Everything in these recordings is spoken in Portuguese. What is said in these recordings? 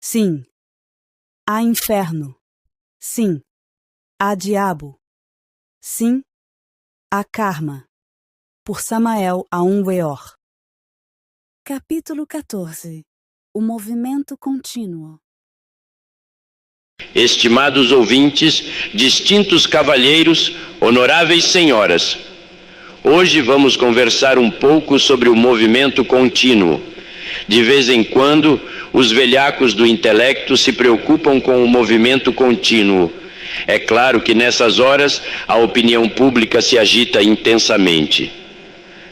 Sim. Há inferno. Sim. Há diabo. Sim. Há karma. Por Samael Aun Weor. Capítulo 14. O movimento contínuo. Estimados ouvintes, distintos cavalheiros, honoráveis senhoras, hoje vamos conversar um pouco sobre o movimento contínuo. De vez em quando, os velhacos do intelecto se preocupam com o movimento contínuo. É claro que nessas horas a opinião pública se agita intensamente.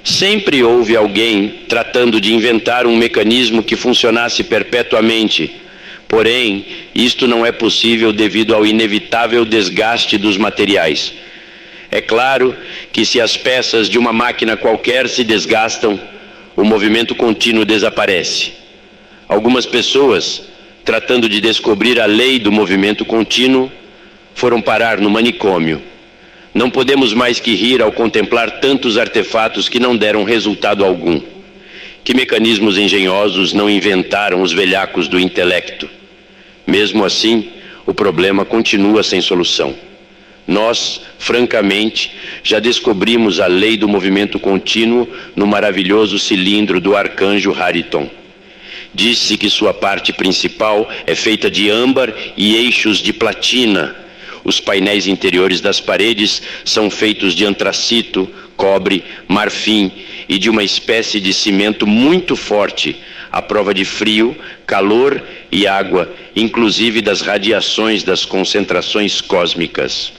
Sempre houve alguém tratando de inventar um mecanismo que funcionasse perpetuamente. Porém, isto não é possível devido ao inevitável desgaste dos materiais. É claro que se as peças de uma máquina qualquer se desgastam, o movimento contínuo desaparece. Algumas pessoas, tratando de descobrir a lei do movimento contínuo, foram parar no manicômio. Não podemos mais que rir ao contemplar tantos artefatos que não deram resultado algum. Que mecanismos engenhosos não inventaram os velhacos do intelecto? Mesmo assim, o problema continua sem solução. Nós, francamente, já descobrimos a lei do movimento contínuo no maravilhoso cilindro do arcanjo Hariton. Disse que sua parte principal é feita de âmbar e eixos de platina. Os painéis interiores das paredes são feitos de antracito, cobre, marfim e de uma espécie de cimento muito forte, à prova de frio, calor e água, inclusive das radiações das concentrações cósmicas.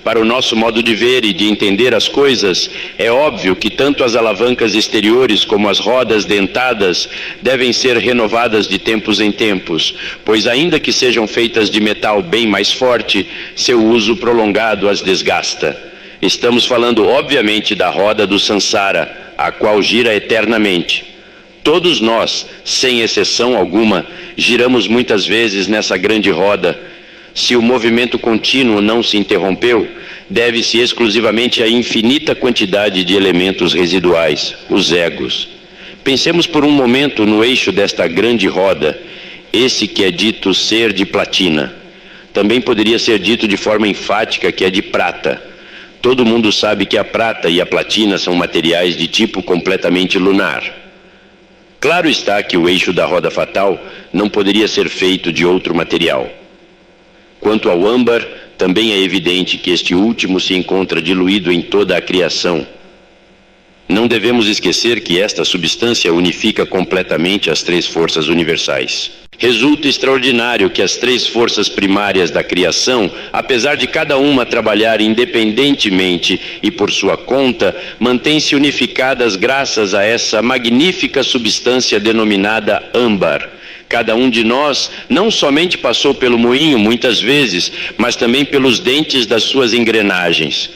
Para o nosso modo de ver e de entender as coisas, é óbvio que tanto as alavancas exteriores como as rodas dentadas devem ser renovadas de tempos em tempos, pois ainda que sejam feitas de metal bem mais forte, seu uso prolongado as desgasta. Estamos falando obviamente da roda do Sansara, a qual gira eternamente. Todos nós, sem exceção alguma, giramos muitas vezes nessa grande roda. Se o movimento contínuo não se interrompeu, deve-se exclusivamente à infinita quantidade de elementos residuais, os egos. Pensemos por um momento no eixo desta grande roda, esse que é dito ser de platina. Também poderia ser dito de forma enfática que é de prata. Todo mundo sabe que a prata e a platina são materiais de tipo completamente lunar. Claro está que o eixo da roda fatal não poderia ser feito de outro material. Quanto ao âmbar, também é evidente que este último se encontra diluído em toda a criação. Não devemos esquecer que esta substância unifica completamente as três forças universais. Resulta extraordinário que as três forças primárias da criação, apesar de cada uma trabalhar independentemente e por sua conta, mantêm-se unificadas graças a essa magnífica substância denominada âmbar. Cada um de nós não somente passou pelo moinho muitas vezes, mas também pelos dentes das suas engrenagens.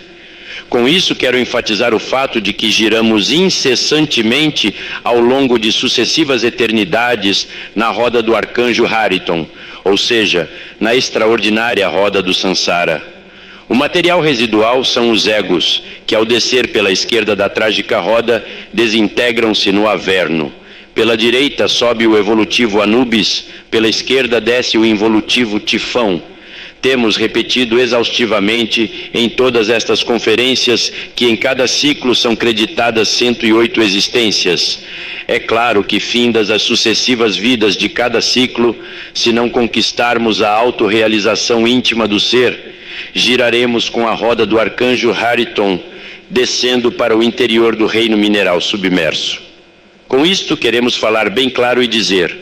Com isso, quero enfatizar o fato de que giramos incessantemente ao longo de sucessivas eternidades na roda do arcanjo Hariton, ou seja, na extraordinária roda do Sansara. O material residual são os egos, que ao descer pela esquerda da trágica roda, desintegram-se no Averno. Pela direita sobe o evolutivo Anubis, pela esquerda desce o involutivo Tifão. Temos repetido exaustivamente em todas estas conferências que em cada ciclo são creditadas 108 existências. É claro que, findas as sucessivas vidas de cada ciclo, se não conquistarmos a autorrealização íntima do ser, giraremos com a roda do arcanjo Hariton, descendo para o interior do reino mineral submerso. Com isto queremos falar bem claro e dizer: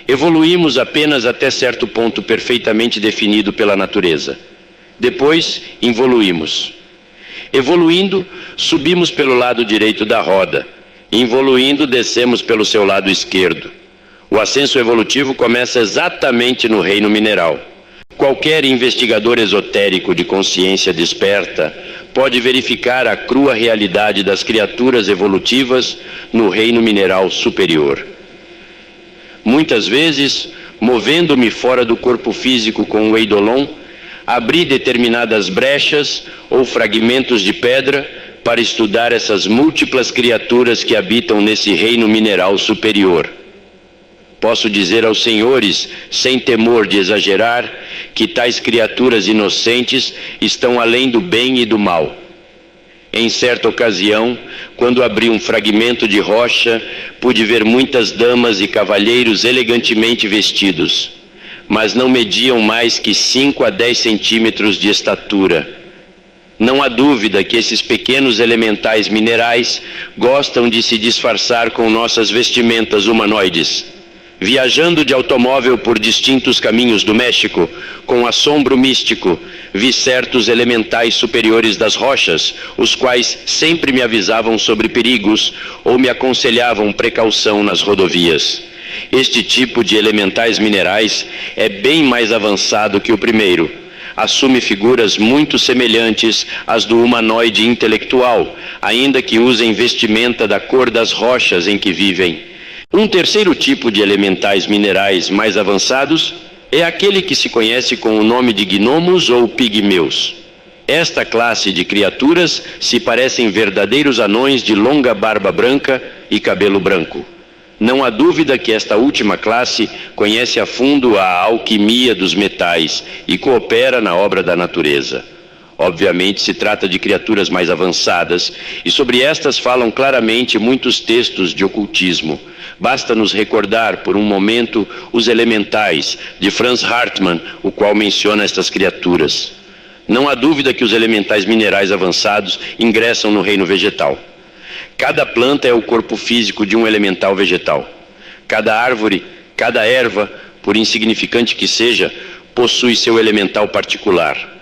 evoluímos apenas até certo ponto perfeitamente definido pela natureza. Depois, involuímos. Evoluindo, subimos pelo lado direito da roda. Involuindo, descemos pelo seu lado esquerdo. O ascenso evolutivo começa exatamente no reino mineral. Qualquer investigador esotérico de consciência desperta pode verificar a crua realidade das criaturas evolutivas no reino mineral superior. Muitas vezes, movendo-me fora do corpo físico com o Eidolon, abri determinadas brechas ou fragmentos de pedra para estudar essas múltiplas criaturas que habitam nesse reino mineral superior. posso dizer aos senhores, sem temor de exagerar, que tais criaturas inocentes estão além do bem e do mal. Em certa ocasião, quando abri um fragmento de rocha, pude ver muitas damas e cavalheiros elegantemente vestidos, mas não mediam mais que 5 a 10 centímetros de estatura. Não há dúvida que esses pequenos elementais minerais gostam de se disfarçar com nossas vestimentas humanoides. Viajando de automóvel por distintos caminhos do México, com assombro místico, vi certos elementais superiores das rochas, os quais sempre me avisavam sobre perigos ou me aconselhavam precaução nas rodovias. Este tipo de elementais minerais é bem mais avançado que o primeiro. Assume figuras muito semelhantes às do humanoide intelectual, ainda que usem vestimenta da cor das rochas em que vivem. Um terceiro tipo de elementais minerais mais avançados é aquele que se conhece com o nome de gnomos ou pigmeus. Esta classe de criaturas se parecem verdadeiros anões de longa barba branca e cabelo branco. Não há dúvida que esta última classe conhece a fundo a alquimia dos metais e coopera na obra da natureza. Obviamente se trata de criaturas mais avançadas, e sobre estas falam claramente muitos textos de ocultismo. Basta nos recordar por um momento Os Elementais, de Franz Hartmann, o qual menciona estas criaturas. Não há dúvida que os elementais minerais avançados ingressam no reino vegetal. Cada planta é o corpo físico de um elemental vegetal. Cada árvore, cada erva, por insignificante que seja, possui seu elemental particular.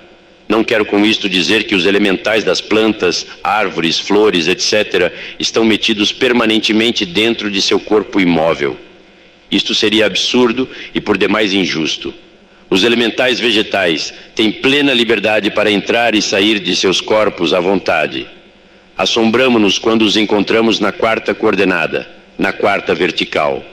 Não quero com isto dizer que os elementais das plantas, árvores, flores, etc., estão metidos permanentemente dentro de seu corpo imóvel. Isto seria absurdo e por demais injusto. Os elementais vegetais têm plena liberdade para entrar e sair de seus corpos à vontade. Assombramo-nos quando os encontramos na quarta coordenada, na quarta vertical.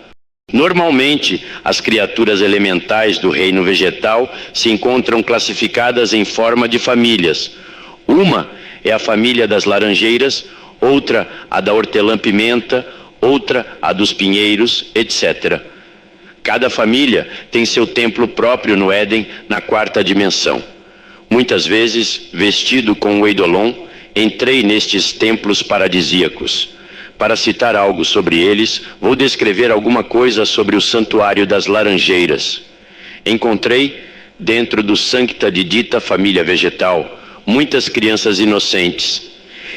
Normalmente, as criaturas elementais do reino vegetal se encontram classificadas em forma de famílias. Uma é a família das laranjeiras, outra a da hortelã-pimenta, outra a dos pinheiros, etc. Cada família tem seu templo próprio no Éden, na quarta dimensão. Muitas vezes, vestido com o eidolon, entrei nestes templos paradisíacos. Para citar algo sobre eles, vou descrever alguma coisa sobre o santuário das laranjeiras. Encontrei, dentro do sancta de dita família vegetal, muitas crianças inocentes.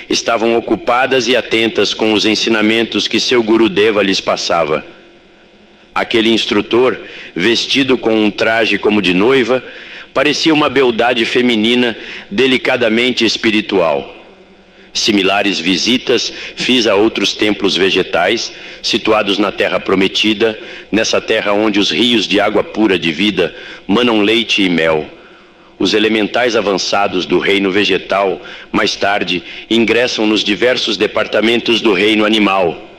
Estavam ocupadas e atentas com os ensinamentos que seu Gurudeva lhes passava. Aquele instrutor, vestido com um traje como de noiva, parecia uma beldade feminina delicadamente espiritual. Similares visitas fiz a outros templos vegetais, situados na terra prometida, nessa terra onde os rios de água pura de vida manam leite e mel. Os elementais avançados do reino vegetal, mais tarde, ingressam nos diversos departamentos do reino animal.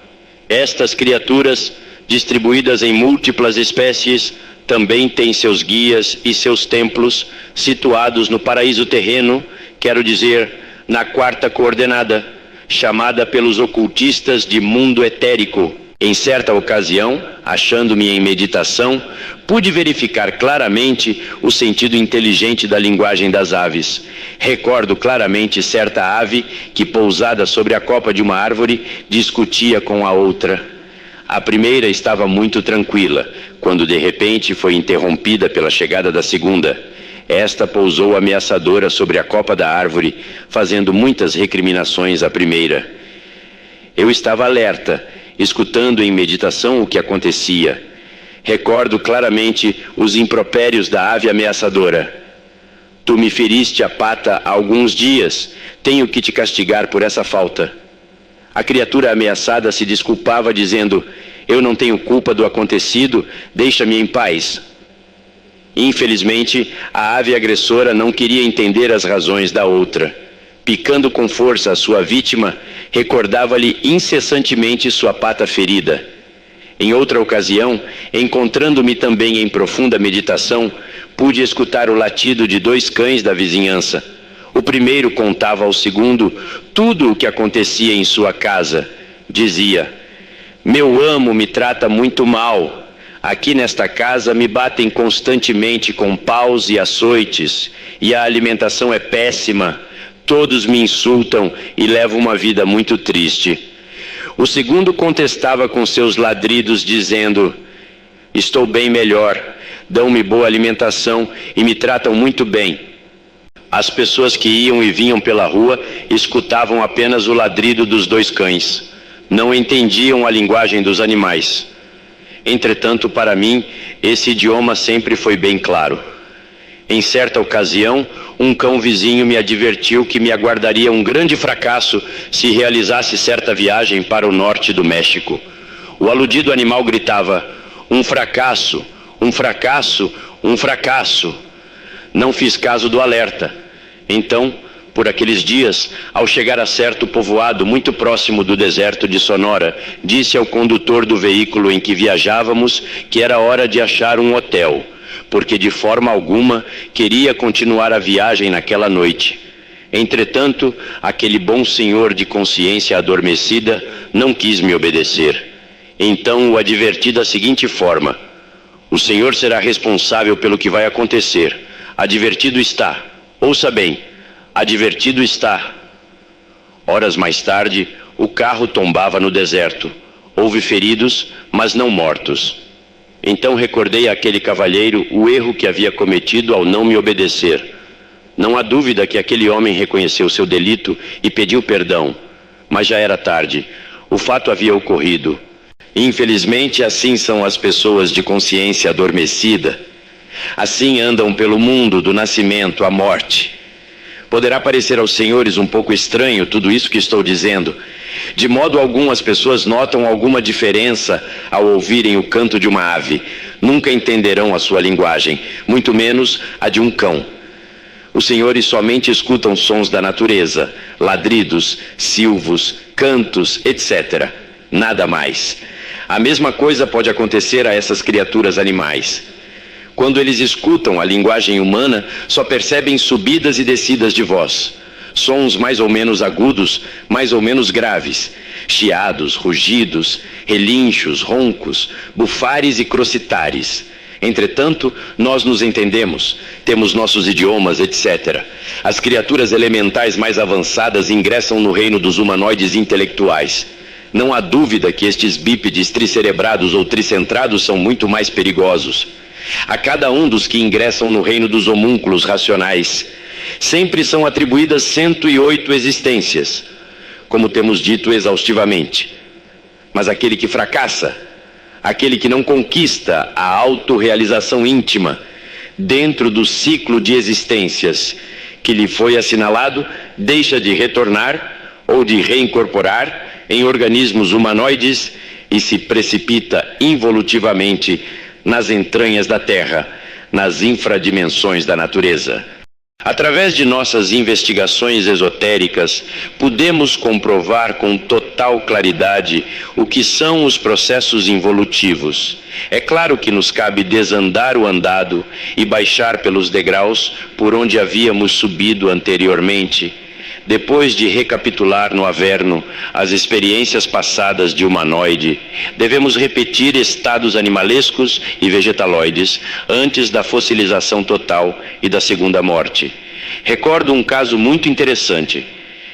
Estas criaturas, distribuídas em múltiplas espécies, também têm seus guias e seus templos, situados no paraíso terreno, quero dizer, na quarta coordenada, chamada pelos ocultistas de mundo etérico. Em certa ocasião, achando-me em meditação, pude verificar claramente o sentido inteligente da linguagem das aves. Recordo claramente certa ave que, pousada sobre a copa de uma árvore, discutia com a outra. A primeira estava muito tranquila, quando de repente foi interrompida pela chegada da segunda. Esta pousou ameaçadora sobre a copa da árvore, fazendo muitas recriminações à primeira. Eu estava alerta, escutando em meditação o que acontecia. Recordo claramente os impropérios da ave ameaçadora. Tu me feriste a pata há alguns dias, tenho que te castigar por essa falta. A criatura ameaçada se desculpava dizendo, eu não tenho culpa do acontecido, deixa-me em paz. Infelizmente, a ave agressora não queria entender as razões da outra. Picando com força a sua vítima, recordava-lhe incessantemente sua pata ferida. Em outra ocasião, encontrando-me também em profunda meditação, pude escutar o latido de 2 cães da vizinhança. O primeiro contava ao segundo tudo o que acontecia em sua casa. Dizia, meu amo me trata muito mal. Aqui nesta casa me batem constantemente com paus e açoites, e a alimentação é péssima. Todos me insultam e levo uma vida muito triste. O segundo contestava com seus ladridos, dizendo: estou bem melhor, dão-me boa alimentação e me tratam muito bem. As pessoas que iam e vinham pela rua escutavam apenas o ladrido dos dois cães. Não entendiam a linguagem dos animais. Entretanto, para mim, esse idioma sempre foi bem claro. Em certa ocasião, um cão vizinho me advertiu que me aguardaria um grande fracasso se realizasse certa viagem para o norte do México. O aludido animal gritava: um fracasso, um fracasso, um fracasso. Não fiz caso do alerta. Então, por aqueles dias, ao chegar a certo povoado muito próximo do deserto de Sonora, disse ao condutor do veículo em que viajávamos que era hora de achar um hotel, porque de forma alguma queria continuar a viagem naquela noite. Entretanto, aquele bom senhor de consciência adormecida não quis me obedecer. Então o adverti da seguinte forma: o senhor será responsável pelo que vai acontecer. Advertido está. Ouça bem, advertido está. Horas mais tarde, o carro tombava no deserto. Houve feridos, mas não mortos. Então recordei àquele cavalheiro o erro que havia cometido ao não me obedecer. Não há dúvida que aquele homem reconheceu seu delito e pediu perdão. Mas já era tarde. O fato havia ocorrido. Infelizmente, assim são as pessoas de consciência adormecida. Assim andam pelo mundo do nascimento à morte. Poderá parecer aos senhores um pouco estranho tudo isso que estou dizendo. De modo algum as pessoas notam alguma diferença ao ouvirem o canto de uma ave. Nunca entenderão a sua linguagem, muito menos a de um cão. Os senhores somente escutam sons da natureza, ladridos, silvos, cantos, etc. Nada mais. A mesma coisa pode acontecer a essas criaturas animais. Quando eles escutam a linguagem humana, só percebem subidas e descidas de voz, sons mais ou menos agudos, mais ou menos graves, chiados, rugidos, relinchos, roncos, bufares e crocitares. Entretanto, nós nos entendemos, temos nossos idiomas, etc. As criaturas elementais mais avançadas ingressam no reino dos humanoides intelectuais. Não há dúvida que estes bípedes tricerebrados ou tricentrados são muito mais perigosos. A cada um dos que ingressam no reino dos homúnculos racionais, sempre são atribuídas 108 existências, como temos dito exaustivamente. Mas aquele que fracassa, aquele que não conquista a autorrealização íntima dentro do ciclo de existências que lhe foi assinalado, deixa de retornar ou de reincorporar em organismos humanoides e se precipita involutivamente nas entranhas da Terra, nas infradimensões da natureza. Através de nossas investigações esotéricas, podemos comprovar com total claridade o que são os processos involutivos. É claro que nos cabe desandar o andado e baixar pelos degraus por onde havíamos subido anteriormente. Depois de recapitular no Averno as experiências passadas de humanoide, devemos repetir estados animalescos e vegetaloides antes da fossilização total e da segunda morte. Recordo um caso muito interessante.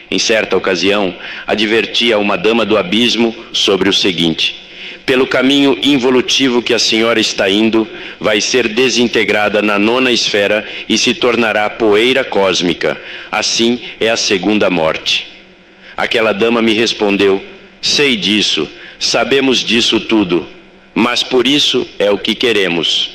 Em certa ocasião, adverti a uma dama do abismo sobre o seguinte: pelo caminho involutivo que a senhora está indo, vai ser desintegrada na nona esfera e se tornará poeira cósmica. Assim é a segunda morte. Aquela dama me respondeu: sei disso, sabemos disso tudo, mas por isso é o que queremos.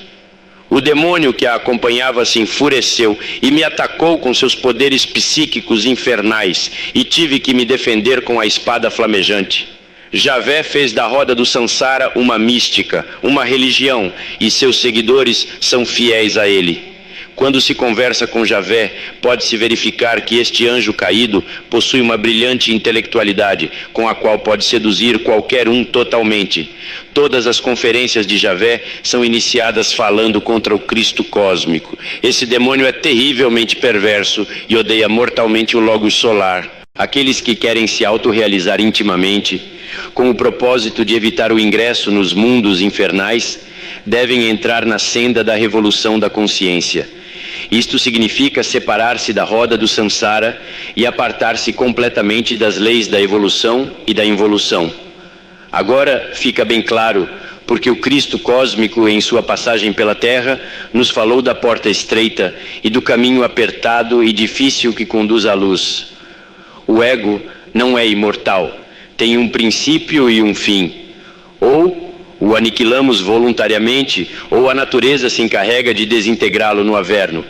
O demônio que a acompanhava se enfureceu e me atacou com seus poderes psíquicos infernais, e tive que me defender com a espada flamejante. Javé fez da roda do Sansara uma mística, uma religião, e seus seguidores são fiéis a ele. Quando se conversa com Javé, pode-se verificar que este anjo caído possui uma brilhante intelectualidade, com a qual pode seduzir qualquer um totalmente. Todas as conferências de Javé são iniciadas falando contra o Cristo cósmico. Esse demônio é terrivelmente perverso e odeia mortalmente o Logos solar. Aqueles que querem se autorrealizar intimamente, com o propósito de evitar o ingresso nos mundos infernais, devem entrar na senda da revolução da consciência. Isto significa separar-se da roda do samsara e apartar-se completamente das leis da evolução e da involução. Agora fica bem claro, porque o Cristo cósmico, em sua passagem pela Terra, nos falou da porta estreita e do caminho apertado e difícil que conduz à luz. O ego não é imortal, tem um princípio e um fim. Ou o aniquilamos voluntariamente, ou a natureza se encarrega de desintegrá-lo no averno.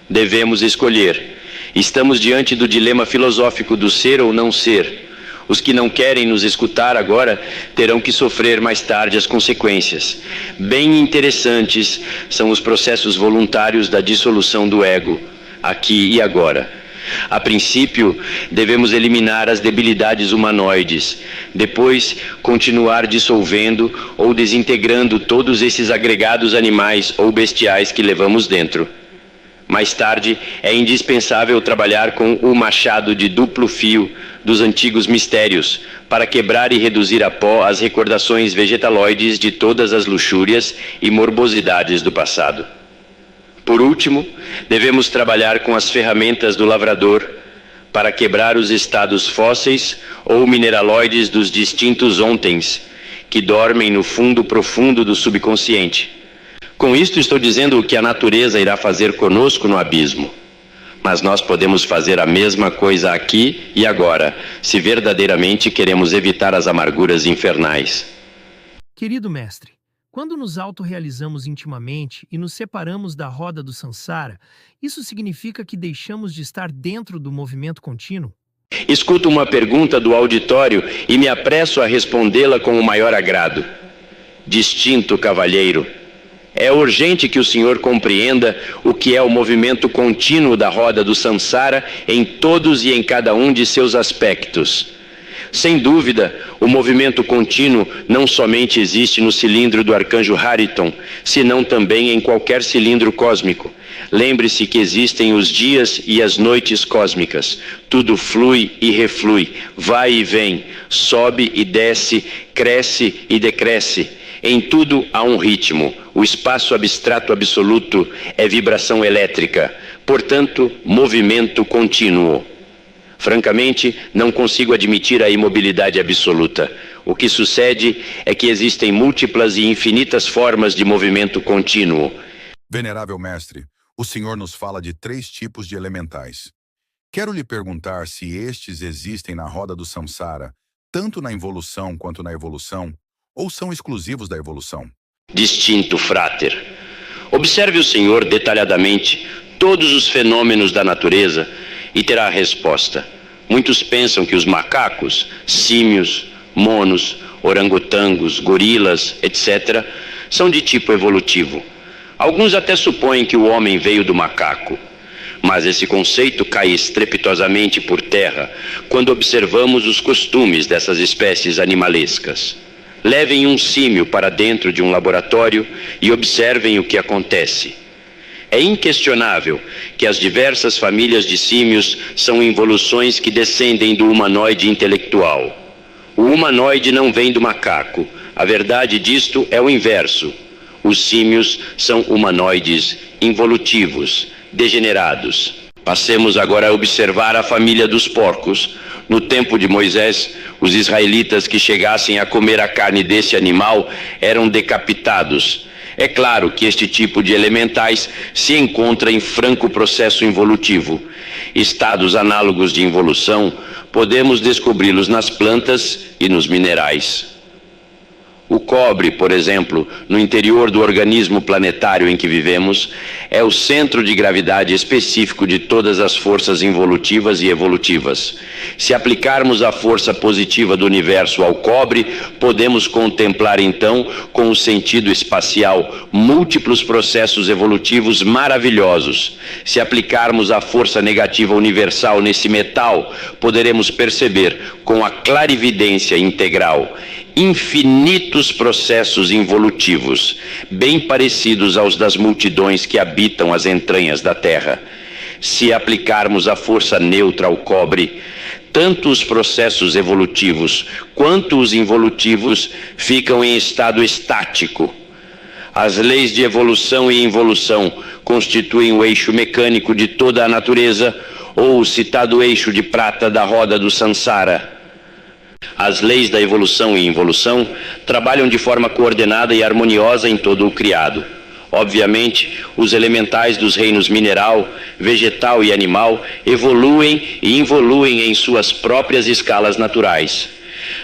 Devemos escolher. Estamos diante do dilema filosófico do ser ou não ser. Os que não querem nos escutar agora terão que sofrer mais tarde as consequências. Bem interessantes são os processos voluntários da dissolução do ego, aqui e agora. A princípio, devemos eliminar as debilidades humanoides, depois continuar dissolvendo ou desintegrando todos esses agregados animais ou bestiais que levamos dentro. Mais tarde, é indispensável trabalhar com o machado de duplo fio dos antigos mistérios, para quebrar e reduzir a pó as recordações vegetaloides de todas as luxúrias e morbosidades do passado. Por último, devemos trabalhar com as ferramentas do lavrador para quebrar os estados fósseis ou mineraloides dos distintos ontens que dormem no fundo profundo do subconsciente. Com isto estou dizendo o que a natureza irá fazer conosco no abismo. Mas nós podemos fazer a mesma coisa aqui e agora, se verdadeiramente queremos evitar as amarguras infernais. Querido mestre, quando nos autorrealizamos intimamente e nos separamos da roda do samsara, isso significa que deixamos de estar dentro do movimento contínuo? Escuto uma pergunta do auditório e me apresso a respondê-la com o maior agrado. Distinto cavalheiro, é urgente que o senhor compreenda o que é o movimento contínuo da roda do samsara em todos e em cada um de seus aspectos. Sem dúvida, o movimento contínuo não somente existe no cilindro do arcanjo Hariton, senão também em qualquer cilindro cósmico. Lembre-se que existem os dias e as noites cósmicas. Tudo flui e reflui, vai e vem, sobe e desce, cresce e decresce. Em tudo há um ritmo. O espaço abstrato absoluto é vibração elétrica, portanto, movimento contínuo. Francamente, não consigo admitir a imobilidade absoluta. O que sucede é que existem múltiplas e infinitas formas de movimento contínuo. Venerável mestre, o senhor nos fala de 3 tipos de elementais. Quero lhe perguntar se estes existem na roda do samsara, tanto na involução quanto na evolução, ou são exclusivos da evolução? Distinto fráter. Observe o senhor detalhadamente todos os fenômenos da natureza e terá a resposta. Muitos pensam que os macacos, símios, monos, orangotangos, gorilas, etc., são de tipo evolutivo. Alguns até supõem que o homem veio do macaco. Mas esse conceito cai estrepitosamente por terra quando observamos os costumes dessas espécies animalescas. Levem um símio para dentro de um laboratório e observem o que acontece. É inquestionável que as diversas famílias de símios são involuções que descendem do humanoide intelectual. O humanoide não vem do macaco. A verdade disto é o inverso. Os símios são humanoides involutivos, degenerados. Passemos agora a observar a família dos porcos. No tempo de Moisés, os israelitas que chegassem a comer a carne desse animal eram decapitados. É claro que este tipo de elementais se encontra em franco processo involutivo. Estados análogos de involução podemos descobri-los nas plantas e nos minerais. O cobre, por exemplo, no interior do organismo planetário em que vivemos, é o centro de gravidade específico de todas as forças involutivas e evolutivas. Se aplicarmos a força positiva do universo ao cobre, podemos contemplar então, com o sentido espacial, múltiplos processos evolutivos maravilhosos. Se aplicarmos a força negativa universal nesse metal, poderemos perceber, com a clarividência integral, infinitos processos involutivos, bem parecidos aos das multidões que habitam as entranhas da Terra. Se aplicarmos a força neutra ao cobre, tanto os processos evolutivos quanto os involutivos ficam em estado estático. As leis de evolução e involução constituem o eixo mecânico de toda a natureza, ou o citado eixo de prata da roda do Sansara. As leis da evolução e involução trabalham de forma coordenada e harmoniosa em todo o criado. Obviamente, os elementais dos reinos mineral, vegetal e animal evoluem e involuem em suas próprias escalas naturais.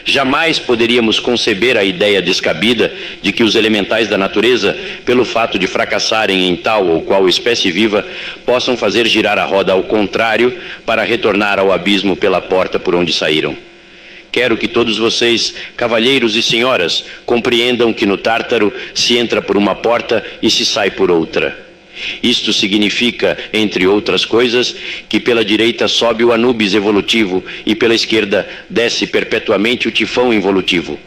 Jamais poderíamos conceber a ideia descabida de que os elementais da natureza, pelo fato de fracassarem em tal ou qual espécie viva, possam fazer girar a roda ao contrário para retornar ao abismo pela porta por onde saíram. Quero que todos vocês, cavalheiros e senhoras, compreendam que no Tártaro se entra por uma porta e se sai por outra. Isto significa, entre outras coisas, que pela direita sobe o Anubis evolutivo e pela esquerda desce perpetuamente o tifão involutivo.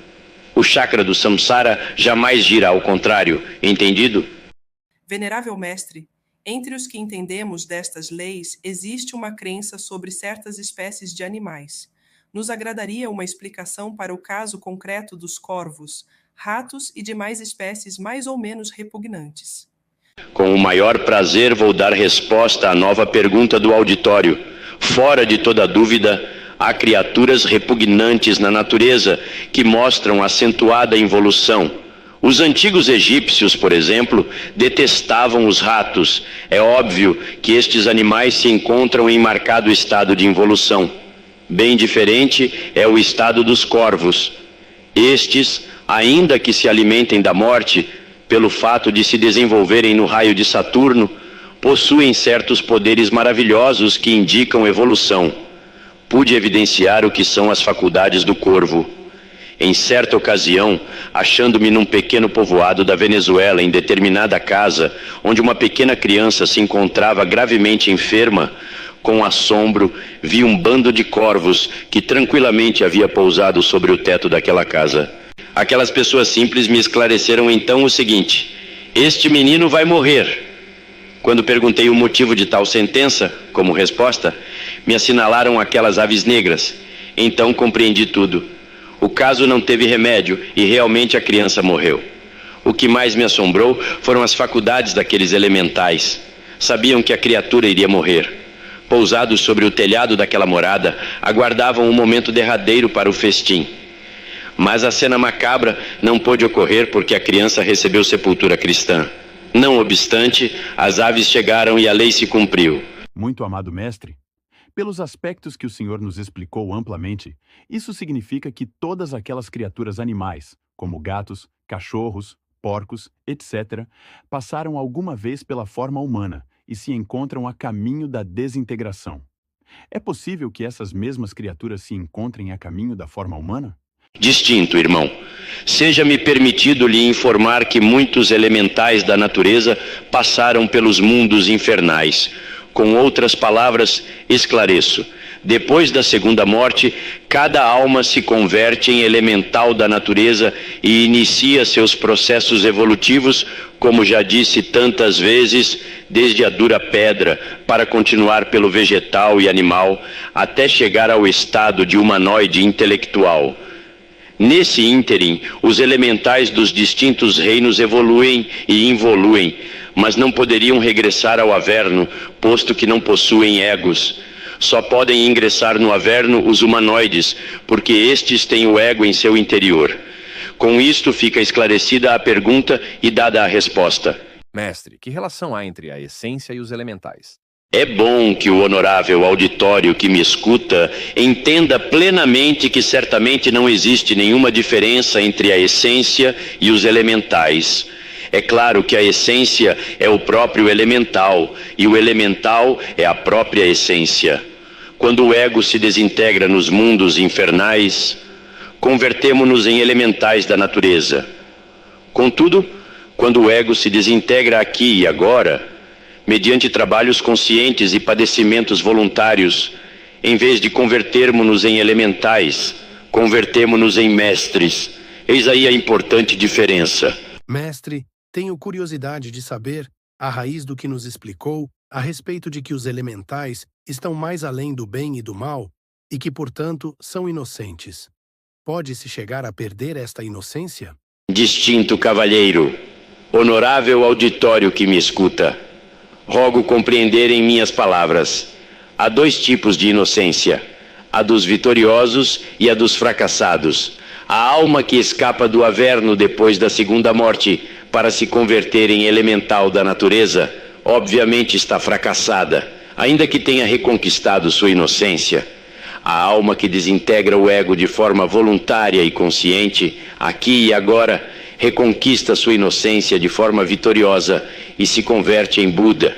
O chakra do Samsara jamais gira ao contrário, entendido? Venerável mestre, entre os que entendemos destas leis existe uma crença sobre certas espécies de animais. Nos agradaria uma explicação para o caso concreto dos corvos, ratos e demais espécies mais ou menos repugnantes. Com o maior prazer vou dar resposta à nova pergunta do auditório. Fora de toda dúvida, há criaturas repugnantes na natureza que mostram acentuada involução. Os antigos egípcios, por exemplo, detestavam os ratos. É óbvio que estes animais se encontram em marcado estado de involução. Bem diferente é o estado dos corvos. Estes, ainda que se alimentem da morte, pelo fato de se desenvolverem no raio de Saturno, possuem certos poderes maravilhosos que indicam evolução. Pude evidenciar o que são as faculdades do corvo. Em certa ocasião, achando-me num pequeno povoado da Venezuela, em determinada casa, onde uma pequena criança se encontrava gravemente enferma, com assombro, vi um bando de corvos que tranquilamente havia pousado sobre o teto daquela casa. Aquelas pessoas simples me esclareceram então o seguinte: este menino vai morrer. Quando perguntei o motivo de tal sentença, como resposta, me assinalaram aquelas aves negras. Então compreendi tudo. O caso não teve remédio e realmente a criança morreu. O que mais me assombrou foram as faculdades daqueles elementais. Sabiam que a criatura iria morrer. Pousados sobre o telhado daquela morada, aguardavam o momento derradeiro para o festim. Mas a cena macabra não pôde ocorrer porque a criança recebeu sepultura cristã. Não obstante, as aves chegaram e a lei se cumpriu. Muito amado mestre, pelos aspectos que o senhor nos explicou amplamente, isso significa que todas aquelas criaturas animais, como gatos, cachorros, porcos, etc., passaram alguma vez pela forma humana e se encontram a caminho da desintegração. É possível que essas mesmas criaturas se encontrem a caminho da forma humana? Distinto, irmão. Seja-me permitido lhe informar que muitos elementais da natureza passaram pelos mundos infernais. Com outras palavras, esclareço. Depois da segunda morte, cada alma se converte em elemental da natureza e inicia seus processos evolutivos, como já disse tantas vezes, desde a dura pedra, para continuar pelo vegetal e animal, até chegar ao estado de humanoide intelectual. Nesse ínterim, os elementais dos distintos reinos evoluem e involuem, mas não poderiam regressar ao Averno, posto que não possuem egos. Só podem ingressar no Averno os humanoides, porque estes têm o ego em seu interior. Com isto fica esclarecida a pergunta e dada a resposta. Mestre, que relação há entre a essência e os elementais? É bom que o honorável auditório que me escuta entenda plenamente que certamente não existe nenhuma diferença entre a essência e os elementais. É claro que a essência é o próprio elemental, e o elemental é a própria essência. Quando o ego se desintegra nos mundos infernais, convertemo-nos em elementais da natureza. Contudo, quando o ego se desintegra aqui e agora, mediante trabalhos conscientes e padecimentos voluntários, em vez de convertermos-nos em elementais, convertemo-nos em mestres. Eis aí a importante diferença. Mestre, tenho curiosidade de saber, à raiz do que nos explicou, a respeito de que os elementais estão mais além do bem e do mal, e que, portanto, são inocentes. Pode-se chegar a perder esta inocência? Distinto cavalheiro, honorável auditório que me escuta, rogo compreenderem minhas palavras. Há dois tipos de inocência, a dos vitoriosos e a dos fracassados. A alma que escapa do averno depois da segunda morte para se converter em elemental da natureza, obviamente está fracassada, ainda que tenha reconquistado sua inocência. A alma que desintegra o ego de forma voluntária e consciente, aqui e agora, reconquista sua inocência de forma vitoriosa e se converte em Buda.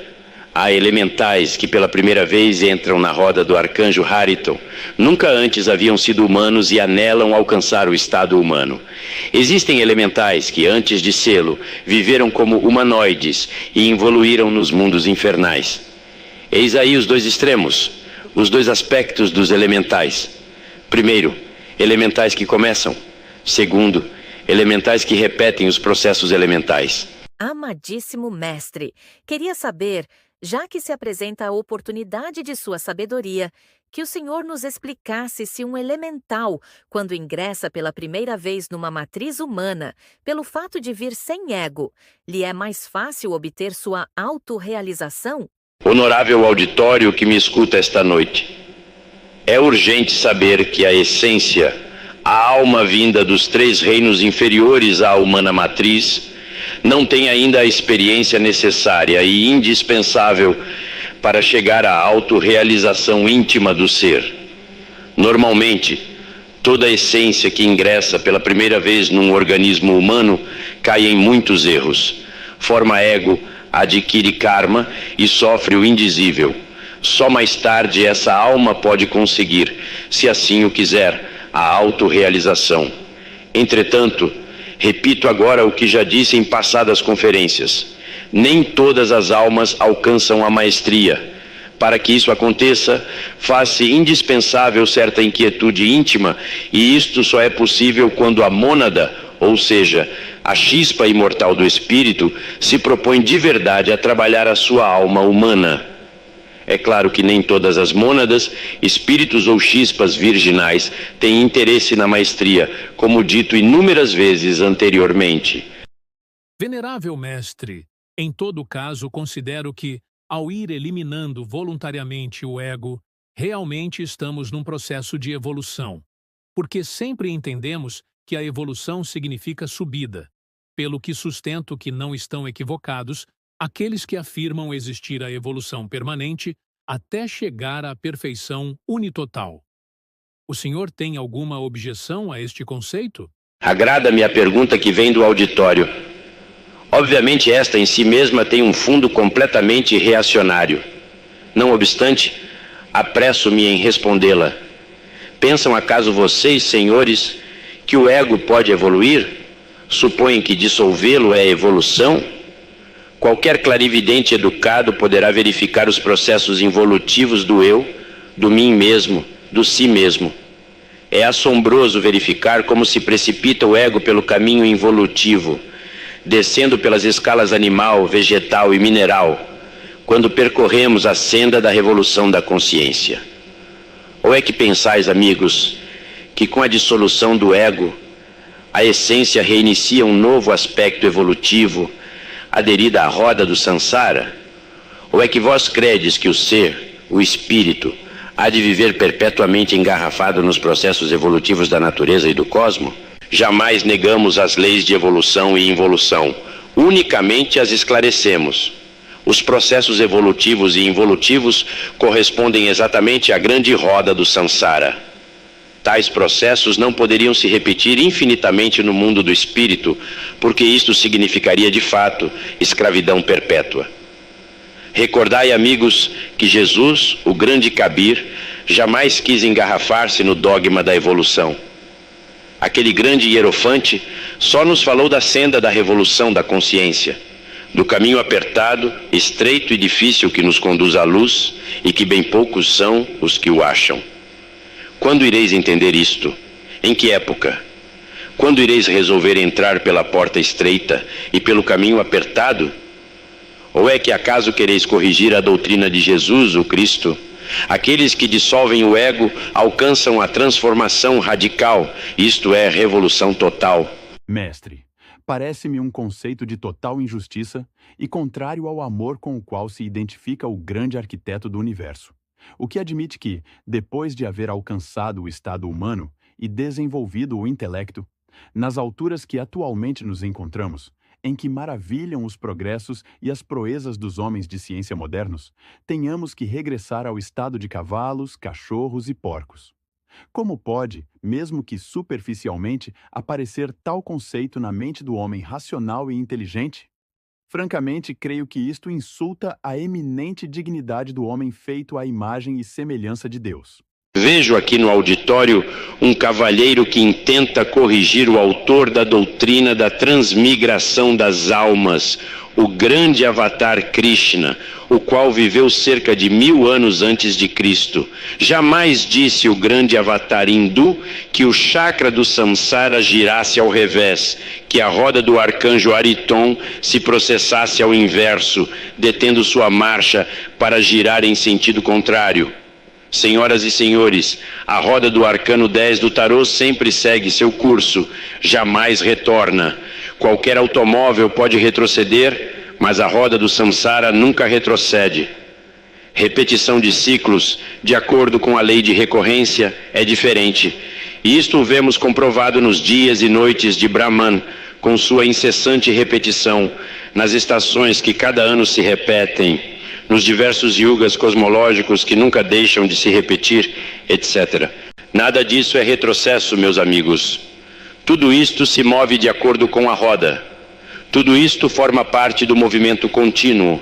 Há elementais que pela primeira vez entram na roda do arcanjo Hariton. Nunca antes haviam sido humanos e anelam alcançar o estado humano. Existem elementais que, antes de sê-lo, viveram como humanoides e evoluíram nos mundos infernais. Eis aí os dois extremos, os dois aspectos dos elementais. Primeiro, elementais que começam. Segundo, elementais que repetem os processos elementais. Amadíssimo mestre, queria saber, já que se apresenta a oportunidade de sua sabedoria, que o senhor nos explicasse se um elemental, quando ingressa pela primeira vez numa matriz humana, pelo fato de vir sem ego, lhe é mais fácil obter sua autorrealização? Honorável auditório que me escuta esta noite, é urgente saber que a essência, a alma vinda dos três reinos inferiores à humana matriz, não tem ainda a experiência necessária e indispensável para chegar à autorrealização íntima do ser. Normalmente, toda a essência que ingressa pela primeira vez num organismo humano cai em muitos erros. Forma ego, adquire karma e sofre o indizível. Só mais tarde essa alma pode conseguir, se assim o quiser, a autorrealização. Entretanto, repito agora o que já disse em passadas conferências. Nem todas as almas alcançam a maestria. Para que isso aconteça, faz-se indispensável certa inquietude íntima, e isto só é possível quando a mônada, ou seja, a chispa imortal do espírito, se propõe de verdade a trabalhar a sua alma humana. É claro que nem todas as mônadas, espíritos ou chispas virginais têm interesse na maestria, como dito inúmeras vezes anteriormente. Venerável mestre, em todo caso considero que, ao ir eliminando voluntariamente o ego, realmente estamos num processo de evolução, porque sempre entendemos que a evolução significa subida, pelo que sustento que não estão equivocados aqueles que afirmam existir a evolução permanente até chegar à perfeição unitotal. O senhor tem alguma objeção a este conceito? Agrada-me a pergunta que vem do auditório. Obviamente esta em si mesma tem um fundo completamente reacionário. Não obstante, apresso-me em respondê-la. Pensam acaso vocês, senhores, que o ego pode evoluir? Supõem que dissolvê-lo é evolução? Qualquer clarividente educado poderá verificar os processos involutivos do eu, do mim mesmo, do si mesmo. É assombroso verificar como se precipita o ego pelo caminho involutivo, descendo pelas escalas animal, vegetal e mineral, quando percorremos a senda da revolução da consciência. Ou é que pensais, amigos, que com a dissolução do ego, a essência reinicia um novo aspecto evolutivo, aderida à roda do samsara? Ou é que vós credes que o ser, o espírito, há de viver perpetuamente engarrafado nos processos evolutivos da natureza e do cosmo? Jamais negamos as leis de evolução e involução, unicamente as esclarecemos. Os processos evolutivos e involutivos correspondem exatamente à grande roda do samsara. Tais processos não poderiam se repetir infinitamente no mundo do espírito, porque isto significaria de fato escravidão perpétua. Recordai, amigos, que Jesus, o grande Kabir, jamais quis engarrafar-se no dogma da evolução. Aquele grande hierofante só nos falou da senda da revolução da consciência, do caminho apertado, estreito e difícil que nos conduz à luz e que bem poucos são os que o acham. Quando ireis entender isto? Em que época? Quando ireis resolver entrar pela porta estreita e pelo caminho apertado? Ou é que acaso quereis corrigir a doutrina de Jesus, o Cristo, Aqueles que dissolvem o ego alcançam a transformação radical, isto é, revolução total. Mestre, parece-me um conceito de total injustiça e contrário ao amor com o qual se identifica o grande arquiteto do universo, o que admite que, depois de haver alcançado o estado humano e desenvolvido o intelecto, nas alturas que atualmente nos encontramos, em que maravilham os progressos e as proezas dos homens de ciência modernos, tenhamos que regressar ao estado de cavalos, cachorros e porcos. Como pode, mesmo que superficialmente, aparecer tal conceito na mente do homem racional e inteligente? Francamente, creio que isto insulta a eminente dignidade do homem feito à imagem e semelhança de Deus. Vejo aqui no auditório um cavalheiro que intenta corrigir o autor da doutrina da transmigração das almas, o grande avatar Krishna, o qual viveu cerca de 1000 anos antes de Cristo. Jamais disse o grande avatar hindu que o chakra do samsara girasse ao revés, que a roda do arcanjo Ariton se processasse ao inverso, detendo sua marcha para girar em sentido contrário. Senhoras e senhores, a roda do arcano 10 do tarô sempre segue seu curso, jamais retorna. Qualquer automóvel pode retroceder, mas a roda do samsara nunca retrocede. Repetição de ciclos, de acordo com a lei de recorrência, é diferente. E isto o vemos comprovado nos dias e noites de Brahman, com sua incessante repetição, nas estações que cada ano se repetem, nos diversos yugas cosmológicos que nunca deixam de se repetir, etc. Nada disso é retrocesso, meus amigos. Tudo isto se move de acordo com a roda. Tudo isto forma parte do movimento contínuo.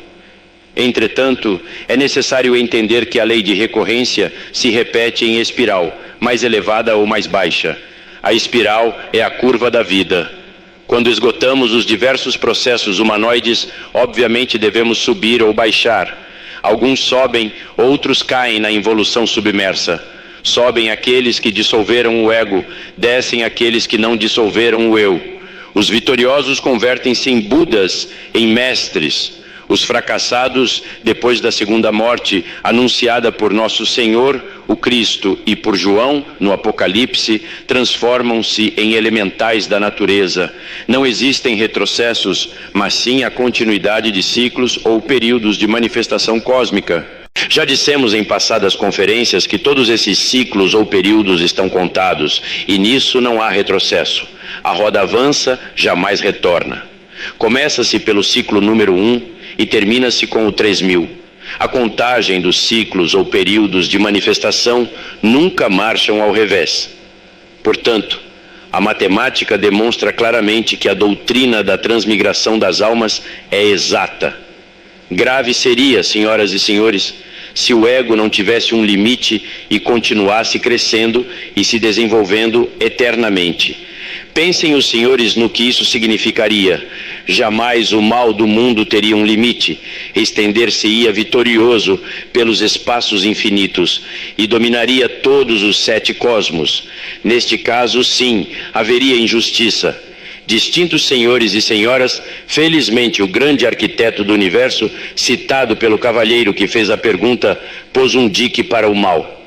Entretanto, é necessário entender que a lei de recorrência se repete em espiral, mais elevada ou mais baixa. A espiral é a curva da vida. Quando esgotamos os diversos processos humanoides, obviamente devemos subir ou baixar. Alguns sobem, outros caem na involução submersa. Sobem aqueles que dissolveram o ego, descem aqueles que não dissolveram o eu. Os vitoriosos convertem-se em Budas, em mestres. Os fracassados, depois da segunda morte, anunciada por nosso Senhor, o Cristo, e por João, no Apocalipse, transformam-se em elementais da natureza. Não existem retrocessos, mas sim a continuidade de ciclos ou períodos de manifestação cósmica. Já dissemos em passadas conferências que todos esses ciclos ou períodos estão contados, e nisso não há retrocesso. A roda avança, jamais retorna. Começa-se pelo ciclo número 1 e termina-se com o 3000. A contagem dos ciclos ou períodos de manifestação nunca marcham ao revés. Portanto, a matemática demonstra claramente que a doutrina da transmigração das almas é exata. Grave seria, senhoras e senhores, se o ego não tivesse um limite e continuasse crescendo e se desenvolvendo eternamente. Pensem os senhores no que isso significaria. Jamais o mal do mundo teria um limite, estender-se-ia vitorioso pelos espaços infinitos e dominaria todos os 7 cosmos. Neste caso, sim, haveria injustiça. Distintos senhores e senhoras, felizmente o grande arquiteto do universo, citado pelo cavalheiro que fez a pergunta, pôs um dique para o mal.